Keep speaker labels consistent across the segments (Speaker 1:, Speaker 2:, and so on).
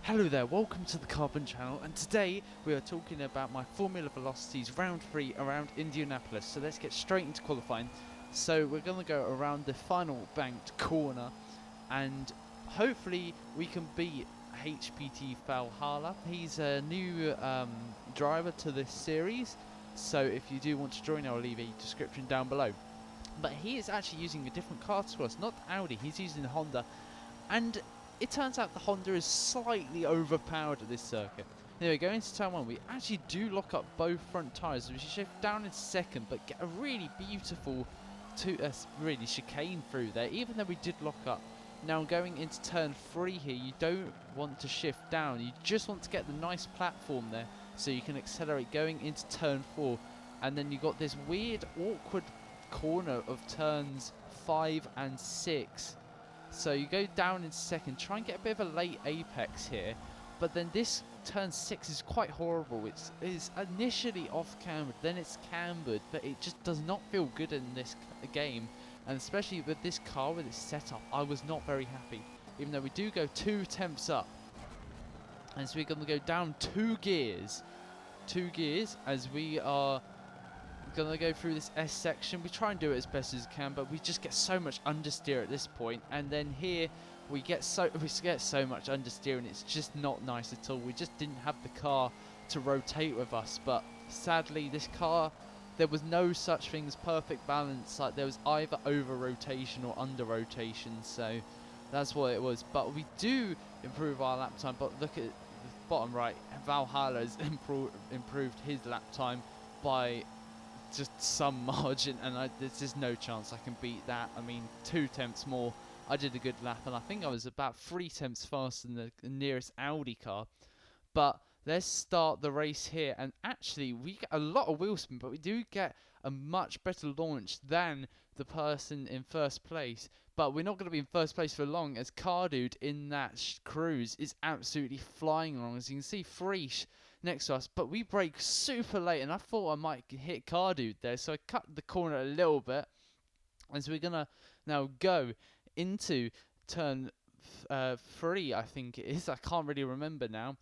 Speaker 1: Hello there, welcome to the Carbon channel, and today we are talking about my Formula Velocities round 3 around Indianapolis. So let's get straight into qualifying. So we're going to go around the final banked corner, and hopefully we can beat HPT Valhalla. He's a new driver to this series, so if you do want to join, I'll leave a description down below. But he is actually using a different car to us, not Audi, he's using Honda. And it turns out the Honda is slightly overpowered at this circuit. Anyway, going into turn 1, we actually do lock up both front tyres. We shift down in second, but get a really beautiful really chicane through there, even though we did lock up. Now going into turn 3 here, you don't want to shift down. You just want to get the nice platform there so you can accelerate going into turn 4. And then you got this weird, awkward corner of turns 5 and 6. So you go down in second, try and get a bit of a late apex here, but then this turn 6 is quite horrible. It is initially off cambered, then it's cambered, but it just does not feel good in this game, and especially with this car with its setup, I was not very happy, even though we do go 2 tenths up. And so we're going to go down 2 gears as we are gonna go through this S section. We try and do it as best as we can, but we just get so much understeer at this point. And then here we get so much understeer, and it's just not nice at all. We just didn't have the car to rotate with us. But sadly, this car, there was no such thing as perfect balance. Like there was either over rotation or under rotation. So that's what it was. But we do improve our lap time. But look at the bottom right. Valhalla has improved his lap time by just some margin, and there's just no chance I can beat that. I mean, 2 tenths more. I did a good lap, and I think I was about 3 tenths faster than the nearest Audi car. But let's start the race here, and actually we get a lot of wheel spin, but we do get a much better launch than the person in first place. But we're not going to be in first place for long, as Cardude in that cruise is absolutely flying along. As you can see, Freesh next to us, but we brake super late, and I thought I might hit Cardude there, so I cut the corner a little bit. And so we're going to now go into turn 3, I think it is. I can't really remember now.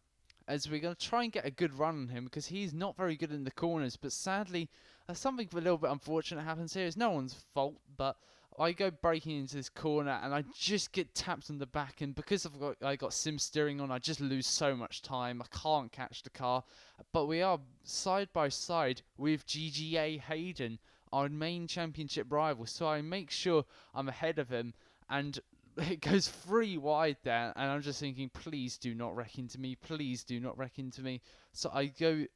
Speaker 1: As we're going to try and get a good run on him, because he's not very good in the corners. But sadly, something a little bit unfortunate happens here. It's no one's fault, but I go braking into this corner, and I just get tapped on the back. And because I got sim steering on, I just lose so much time. I can't catch the car. But we are side by side with GGA Hayden, our main championship rival. So I make sure I'm ahead of him, and it goes 3 wide there, and I'm just thinking, please do not wreck into me, please do not wreck into me. So I go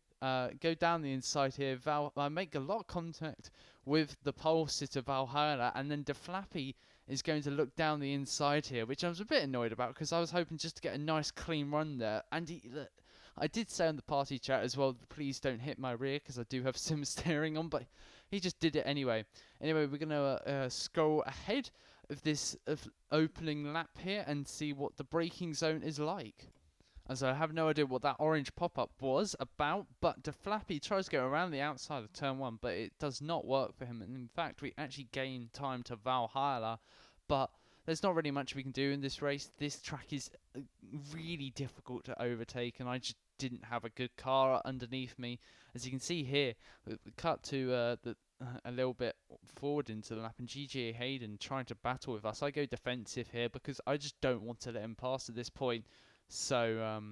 Speaker 1: down the inside here. I make a lot of contact with the pole sitter Valhalla, and then DeFlappy is going to look down the inside here, which I was a bit annoyed about, because I was hoping just to get a nice clean run there. And I did say on the party chat as well, please don't hit my rear, because I do have sim steering on, but he just did it anyway. Anyway, we're going to scroll ahead of this opening lap here and see what the braking zone is like. As I have no idea what that orange pop-up was about, but DeFlappy tries to go around the outside of turn 1, but it does not work for him. And in fact, we actually gain time to Valhalla, but there's not really much we can do in this race. This track is really difficult to overtake, and I just didn't have a good car underneath me. As you can see here, we cut to a little bit forward into the lap, and GGA Hayden trying to battle with us. I go defensive here because I just don't want to let him pass at this point. So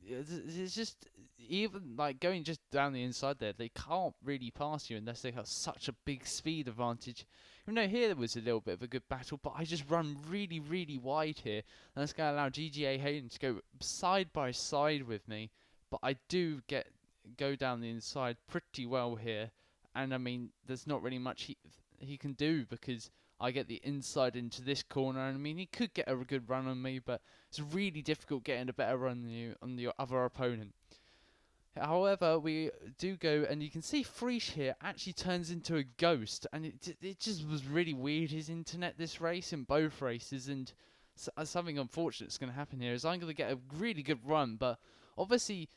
Speaker 1: it's just, even like going just down the inside there, they can't really pass you unless they have such a big speed advantage. Even though here there was a little bit of a good battle, but I just run really, really wide here, and that's going to allow GGA Hayden to go side by side with me. But I do go down the inside pretty well here, and I mean, there's not really much he can do, because I get the inside into this corner, and I mean, he could get a good run on me, but it's really difficult getting a better run on the other opponent. However, we do go, and you can see Freesh here actually turns into a ghost, and it just was really weird, his internet this race, in both races. And something unfortunate is going to happen here, is I'm going to get a really good run, but obviously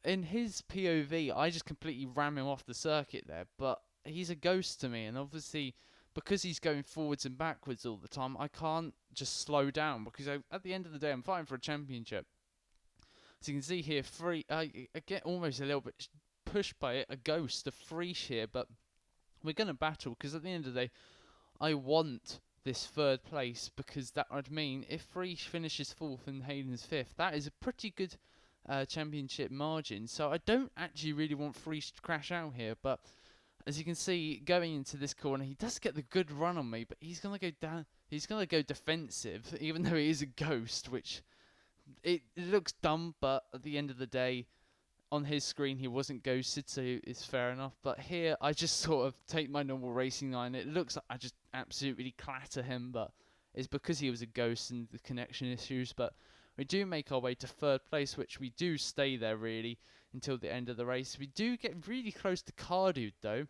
Speaker 1: in his POV, I just completely ram him off the circuit there, but he's a ghost to me, and obviously because he's going forwards and backwards all the time, I can't just slow down, because at the end of the day, I'm fighting for a championship. As you can see here, I get almost a little bit pushed by it, a ghost, a freeze here, but we're going to battle, because at the end of the day, I want this third place, because that would mean if Freeze finishes 4th and Hayden's 5th, that is a pretty good championship margin. So I don't actually really want Freeze to crash out here, but as you can see, going into this corner, he does get the good run on me, but he's going to go down. He's going to go defensive, even though he is a ghost, which it looks dumb, but at the end of the day, on his screen he wasn't ghosted, so it's fair enough. But here I just sort of take my normal racing line. It looks like I just absolutely clatter him, but it's because he was a ghost and the connection issues. But we do make our way to 3rd place, which we do stay there really until the end of the race. We do get really close to Cardude though,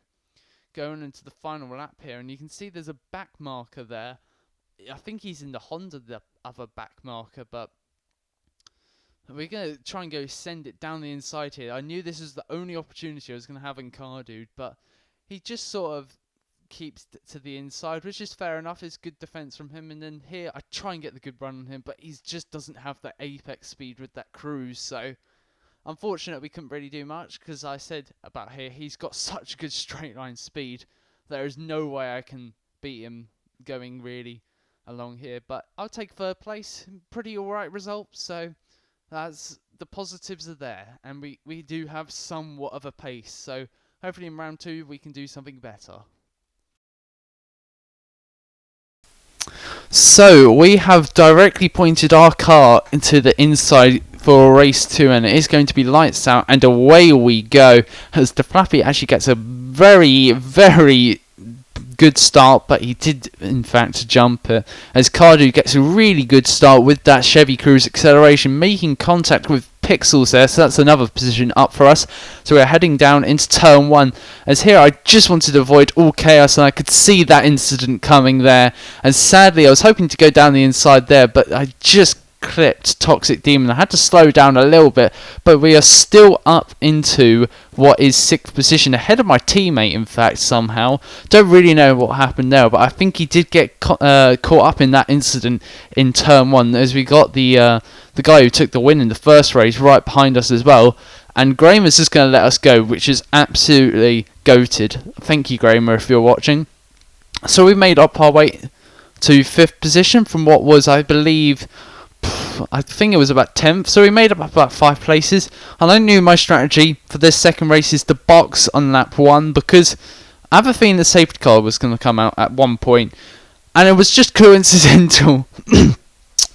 Speaker 1: going into the final lap here, and you can see there's a back marker there. I think he's in the Honda, the other back marker, but we're going to try and go send it down the inside here. I knew this was the only opportunity I was going to have in Cardude, but he just sort of keeps to the inside, which is fair enough. It's good defense from him. And then here I try and get the good run on him, but he just doesn't have that apex speed with that cruise. So unfortunately, we couldn't really do much, because I said about here, he's got such good straight line speed. There is no way I can beat him going really along here. But I'll take 3rd place. Pretty alright result. So that's the positives are there, and we do have somewhat of a pace, so hopefully in round 2 we can do something better. So we have directly pointed our car into the inside for race 2, and it is going to be lights out, and away we go, as the Flappy actually gets a very, very good start, but he did in fact jump it, as Cardu gets a really good start with that Chevy Cruise acceleration, making contact with Pixels there, so that's another position up for us. So we're heading down into turn 1, as here I just wanted to avoid all chaos, and I could see that incident coming there, and sadly I was hoping to go down the inside there, but I just clipped Toxic Demon. I had to slow down a little bit, but we are still up into what is 6th position, ahead of my teammate in fact somehow. Don't really know what happened there, but I think he did get caught up in that incident in turn 1, as we got the guy who took the win in the first race right behind us as well, and Gramer's just going to let us go, which is absolutely goated. Thank you, Gramer, if you're watching. So we made up our way to 5th position from what was, I believe, I think it was about 10th, so we made up about 5 places, and I knew my strategy for this second race is to box on lap 1, because I have a feeling the safety car was going to come out at one point, and it was just coincidental.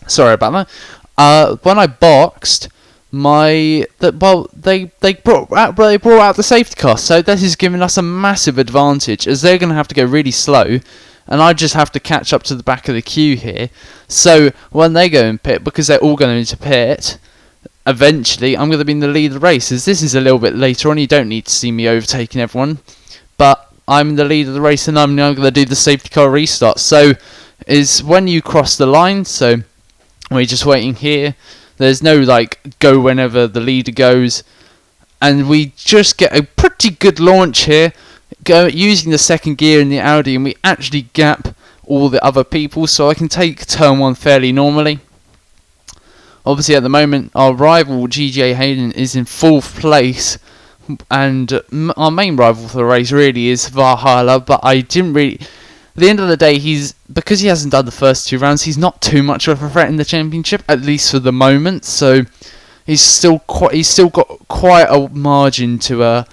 Speaker 1: Sorry about that. When I boxed, they brought out the safety car, so this is giving us a massive advantage, as they're going to have to go really slow, and I just have to catch up to the back of the queue here. So when they go in pit, because they're all going into pit, eventually I'm going to be in the lead of the race. As this is a little bit later on, you don't need to see me overtaking everyone, but I'm in the lead of the race, and I'm now going to do the safety car restart. So is when you cross the line, so we're just waiting here. There's no like go whenever the leader goes, and we just get a pretty good launch here, using the second gear in the Audi, and we actually gap all the other people, so I can take turn 1 fairly normally. Obviously at the moment our rival GJ Hayden is in 4th place, and our main rival for the race really is Valhalla, but I didn't really, at the end of the day, because he hasn't done the first 2 rounds, he's not too much of a threat in the championship, at least for the moment, so he's still got quite a margin to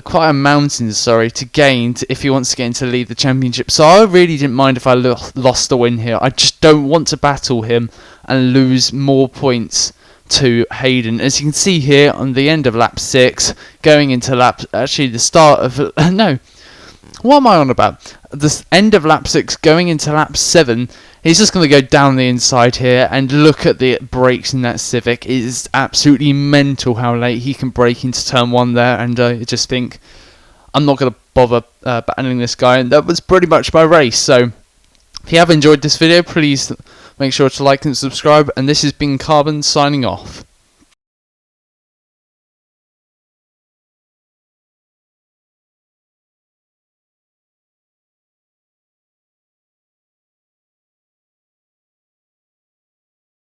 Speaker 1: quite a mountain, to gain if he wants to get into lead the championship. So I really didn't mind if I lost the win here. I just don't want to battle him and lose more points to Hayden. As you can see here on the end of lap 6, going into the start of no, what am I on about? The end of lap 6, going into lap 7. He's just going to go down the inside here, and look at the brakes in that Civic. It is absolutely mental how late he can brake into turn 1 there, and I just think I'm not going to bother battling this guy, and that was pretty much my race. So if you have enjoyed this video, please make sure to like and subscribe, and this has been Carbon signing off.